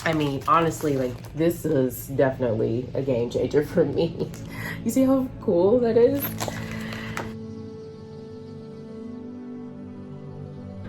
I mean, honestly, like, this is definitely a game changer for me. You see how cool that is?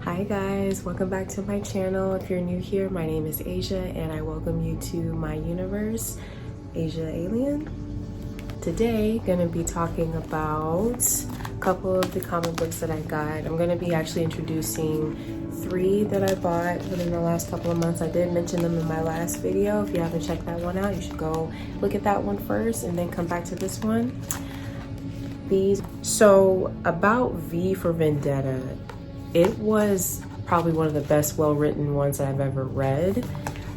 Hi guys, welcome back to my channel. If you're new here, my name is Asia and I welcome you to my universe, Asia Alien. Today, gonna be talking about a couple of the comic books that I got. I'm gonna be actually introducing 3 that I bought within the last couple of months. I did mention them in my last video. If you haven't checked that one out, you should go look at that one first and then come back to this one. So about V for Vendetta, it was probably one of the best well-written ones I've ever read.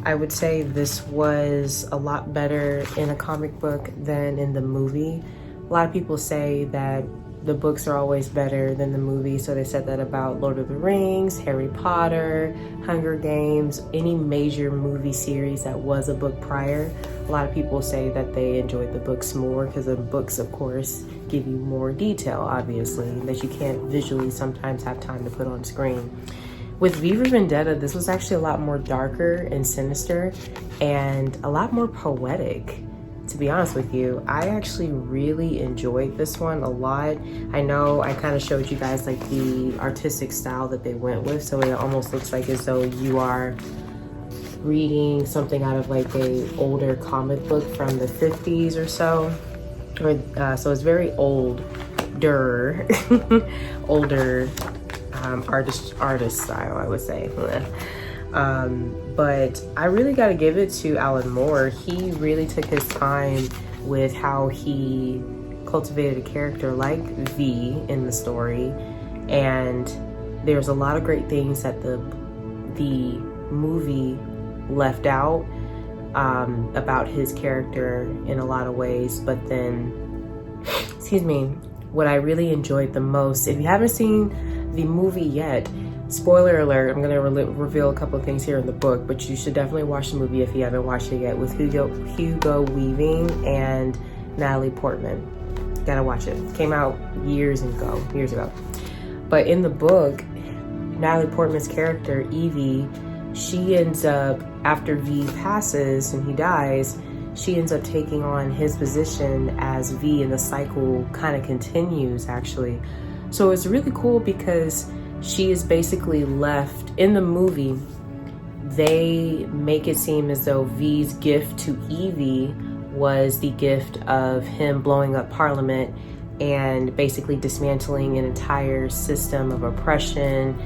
I would say this was a lot better in a comic book than in the movie. A lot of people say that the books are always better than the movie. So they said that about Lord of the Rings, Harry Potter, Hunger Games, any major movie series that was a book prior. A lot of people say that they enjoyed the books more because the books, of course, give you more detail, obviously, that you can't visually sometimes have time to put on screen. With V for Vendetta, this was actually a lot more darker and sinister and a lot more poetic. To be honest with you, I actually really enjoyed this one a lot. I know I kind of showed you guys like the artistic style that they went with, so it almost looks like as though you are reading something out of like a older comic book from the 50s or so. So it's very older, older artist style, I would say. But I really got to give it to Alan Moore. He really took his time with how he cultivated a character like V in the story, and there's a lot of great things that the movie left out about his character in a lot of ways. But then, excuse me, what I really enjoyed the most, if you haven't seen the movie yet, spoiler alert, I'm gonna reveal a couple of things here in the book, but you should definitely watch the movie if you haven't watched it yet, with Hugo Weaving and Natalie Portman. Gotta watch it. Came out years ago. But in the book, Natalie Portman's character, Evie, she ends up, after V passes and he dies, she ends up taking on his position as V, and the cycle kind of continues, actually. So it's really cool because she is basically left in the movie. They make it seem as though V's gift to Evie was the gift of him blowing up Parliament and basically dismantling an entire system of oppression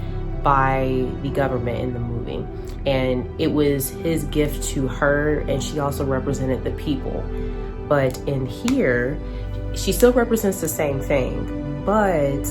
by the government in the movie. And it was his gift to her, and she also represented the people. But in here, she still represents the same thing, but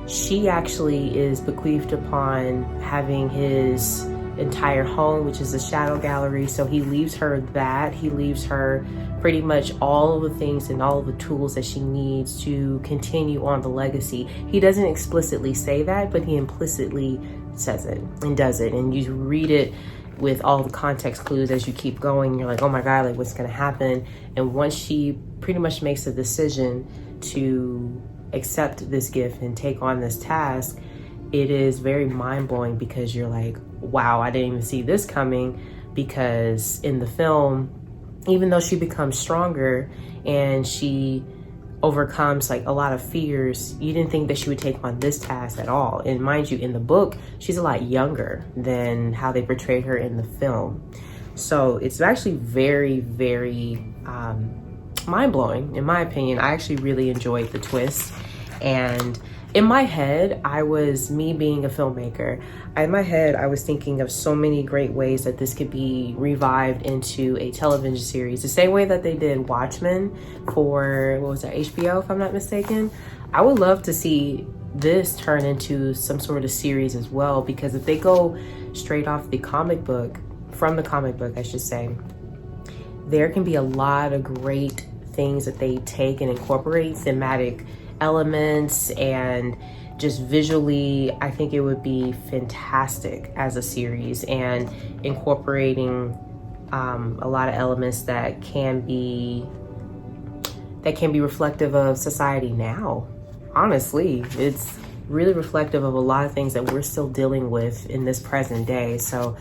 she actually is bequeathed upon having his entire home, which is the Shadow Gallery. So he leaves her that. He leaves her pretty much all of the things and all of the tools that she needs to continue on the legacy. He doesn't explicitly say that, but he implicitly says it and does it. And you read it with all the context clues as you keep going. You're like, oh my God, like what's gonna happen? And once she pretty much makes a decision to accept this gift and take on this task, it is very mind-blowing because you're like, wow, I didn't even see this coming. Because in the film, even though she becomes stronger and she overcomes like a lot of fears, you didn't think that she would take on this task at all. And mind you, in the book, she's a lot younger than how they portrayed her in the film. So it's actually very, very mind-blowing in my opinion. I actually really enjoyed the twist. And in my head, me being a filmmaker, in my head, I was thinking of so many great ways that this could be revived into a television series. The same way that they did Watchmen for, what was that, HBO, if I'm not mistaken. I would love to see this turn into some sort of series as well, because if they go straight off the comic book, from the comic book, I should say, there can be a lot of great things that they take and incorporate, thematic elements, and just visually, I think it would be fantastic as a series, and incorporating a lot of elements that can be reflective of society now. Honestly, it's really reflective of a lot of things that we're still dealing with in this present day. So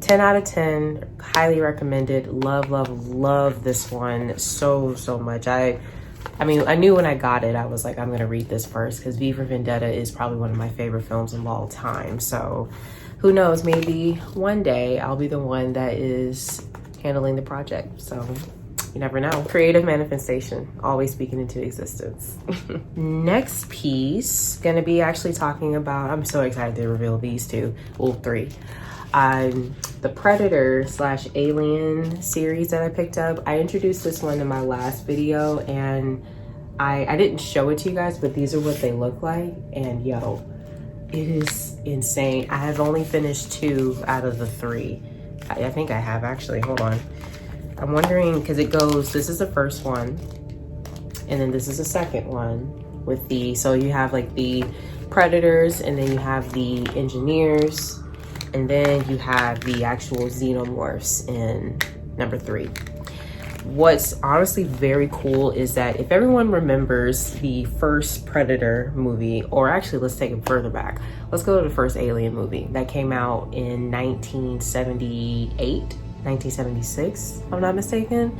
10 out of 10, highly recommended. Love, love, love this one so much. I mean, I knew when I got it, I was like, I'm gonna read this first, because V for Vendetta is probably one of my favorite films of all time. So who knows, maybe one day I'll be the one that is handling the project. So you never know. Creative manifestation, always speaking into existence. Next piece, gonna be actually talking about, I'm so excited to reveal these two, well, three. The Predator / Alien series that I picked up. I introduced this one in my last video, and I didn't show it to you guys, but these are what they look like. And yo, it is insane. I have only finished 2 out of the 3. I think I have actually, hold on. I'm wondering, because it goes, this is the first one, and then this is the second one with the, so you have like the Predators, and then you have the Engineers, and then you have the actual Xenomorphs in number 3. What's honestly very cool is that if everyone remembers the first Predator movie, or actually let's take it further back. Let's go to the first Alien movie that came out in 1978, 1976, if I'm not mistaken.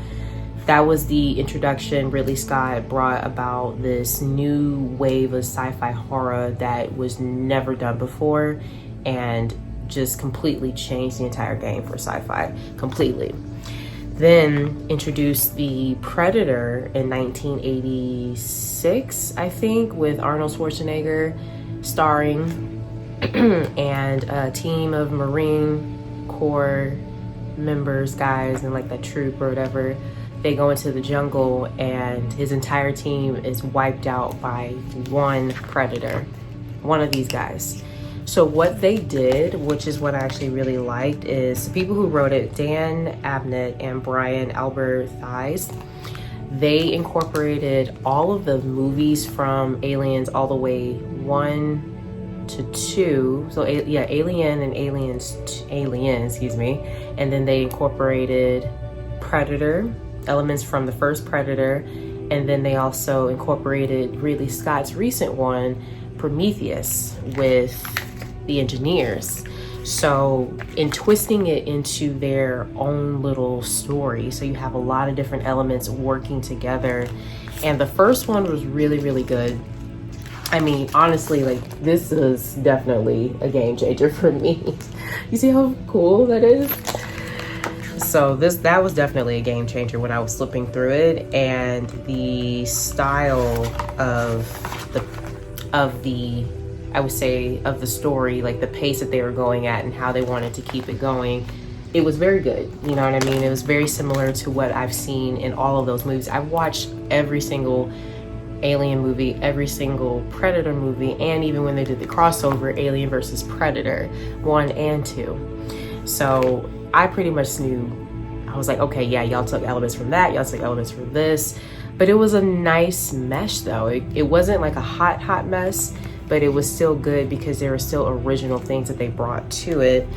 That was the introduction. Ridley Scott brought about this new wave of sci-fi horror that was never done before, and just completely changed the entire game for sci-fi, completely. Then introduced the Predator in 1986, I think, with Arnold Schwarzenegger starring, and a team of Marine Corps members, guys, and like that troop or whatever. They go into the jungle, and his entire team is wiped out by one Predator, one of these guys. So what they did, which is what I actually really liked, is the people who wrote it, Dan Abnett and Brian Albert Thies, they incorporated all of the movies from Aliens all the way 1 to 2. So yeah, Alien and Alien, excuse me. And then they incorporated Predator, elements from the first Predator. And then they also incorporated Ridley Scott's recent one, Prometheus, with the Engineers. So in twisting it into their own little story, so you have a lot of different elements working together. And the first one was really good. I mean, honestly, like, this is definitely a game changer for me. You see how cool that is? So that was definitely a game changer when I was flipping through it, and the style of the I would say of the story, like the pace that they were going at and how they wanted to keep it going, it was very good. You know what I mean? It was very similar to what I've seen in all of those movies. I've watched every single Alien movie, every single Predator movie, and even when they did the crossover, Alien versus Predator 1 and 2. So I pretty much knew, I was like, okay, yeah, y'all took elements from that, y'all took elements from this. But it was a nice mesh though. It wasn't like a hot mess, but it was still good because there were still original things that they brought to it.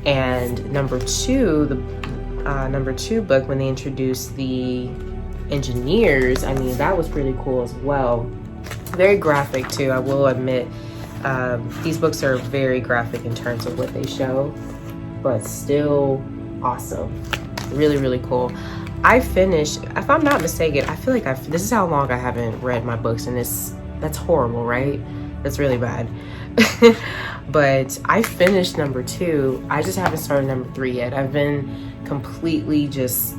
And number 2, the number 2 book, when they introduced the Engineers, I mean, that was pretty cool as well. Very graphic too, I will admit. These books are very graphic in terms of what they show, but still awesome. Really cool. I finished, if I'm not mistaken, I feel like this is how long I haven't read my books, and that's horrible, right? That's really bad. But I finished number 2. I just haven't started number 3 yet. I've been completely just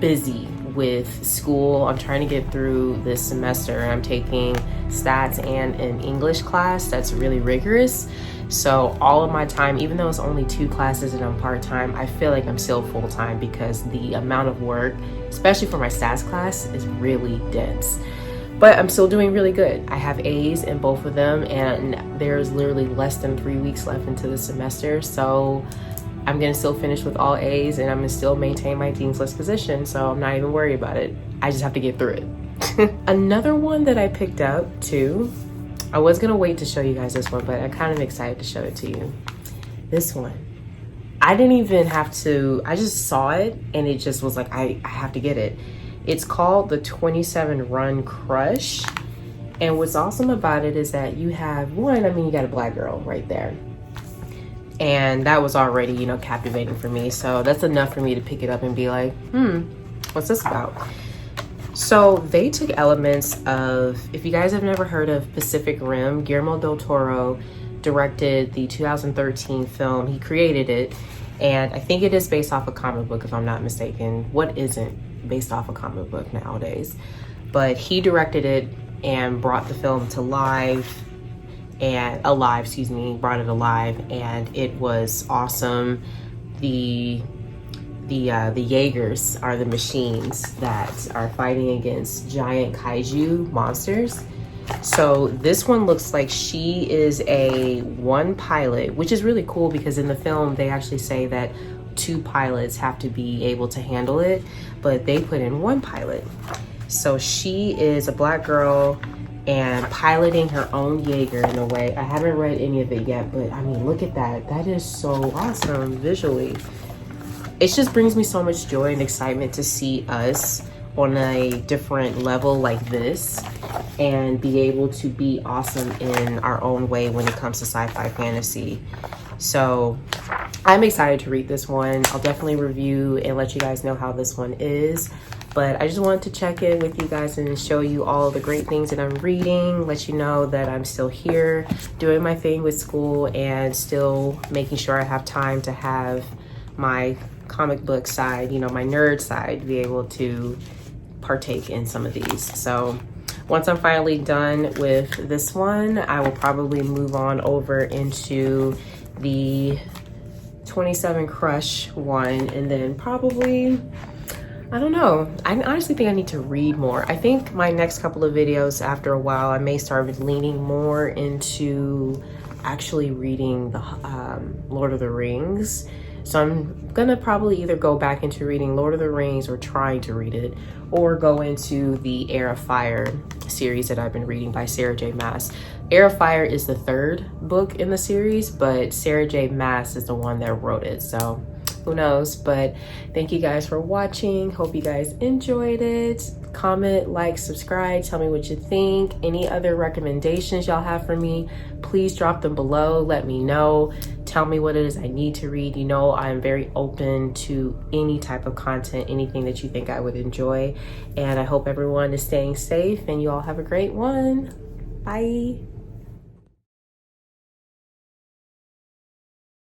busy with school. I'm trying to get through this semester. I'm taking stats and an English class that's really rigorous. So all of my time, even though it's only 2 classes and I'm part-time, I feel like I'm still full-time because the amount of work, especially for my stats class, is really dense. But I'm still doing really good. I have A's in both of them, and there's literally less than 3 weeks left into the semester. So I'm gonna still finish with all A's, and I'm gonna still maintain my Dean's List position. So I'm not even worried about it. I just have to get through it. Another one that I picked up too, I was gonna wait to show you guys this one, but I'm kind of excited to show it to you. This one, I didn't even have to, I just saw it and it just was like, I have to get it. It's called the 27 Run Crush. And what's awesome about it is that you have one, I mean, you got a black girl right there. And that was already, you know, captivating for me. So that's enough for me to pick it up and be like, what's this about? So they took elements of, if you guys have never heard of Pacific Rim, Guillermo del Toro directed the 2013 film. He created it, and I think it is based off a comic book, if I'm not mistaken. What isn't based off a comic book nowadays? But he directed it and brought the film to life, and brought it alive, and it was awesome. The Jaegers are the machines that are fighting against giant kaiju monsters. So this one looks like she is a one pilot, which is really cool because in the film they actually say that 2 pilots have to be able to handle it, but they put in 1 pilot. So she is a black girl and piloting her own Jaeger in a way. I haven't read any of it yet, but I mean, look at that. That is so awesome visually. It just brings me so much joy and excitement to see us on a different level like this and be able to be awesome in our own way when it comes to sci-fi fantasy. So I'm excited to read this one. I'll definitely review and let you guys know how this one is. But I just wanted to check in with you guys and show you all the great things that I'm reading, let you know that I'm still here doing my thing with school and still making sure I have time to have my comic book side, you know, my nerd side, be able to partake in some of these. So once I'm finally done with this one, I will probably move on over into the 27 Crush one, and then probably, I don't know, I honestly think I need to read more. I think my next couple of videos after a while, I may start leaning more into actually reading the Lord of the Rings. So I'm gonna probably either go back into reading Lord of the Rings or trying to read it, or go into the Heir of Fire series that I've been reading by Sarah J. Maas. Heir of Fire is the 3rd book in the series, but Sarah J. Maas is the one that wrote it. So who knows? But thank you guys for watching. Hope you guys enjoyed it. Comment, like, subscribe, tell me what you think. Any other recommendations y'all have for me, please drop them below. Let me know. Tell me what it is I need to read. You know, I'm very open to any type of content, anything that you think I would enjoy. And I hope everyone is staying safe and you all have a great one. Bye.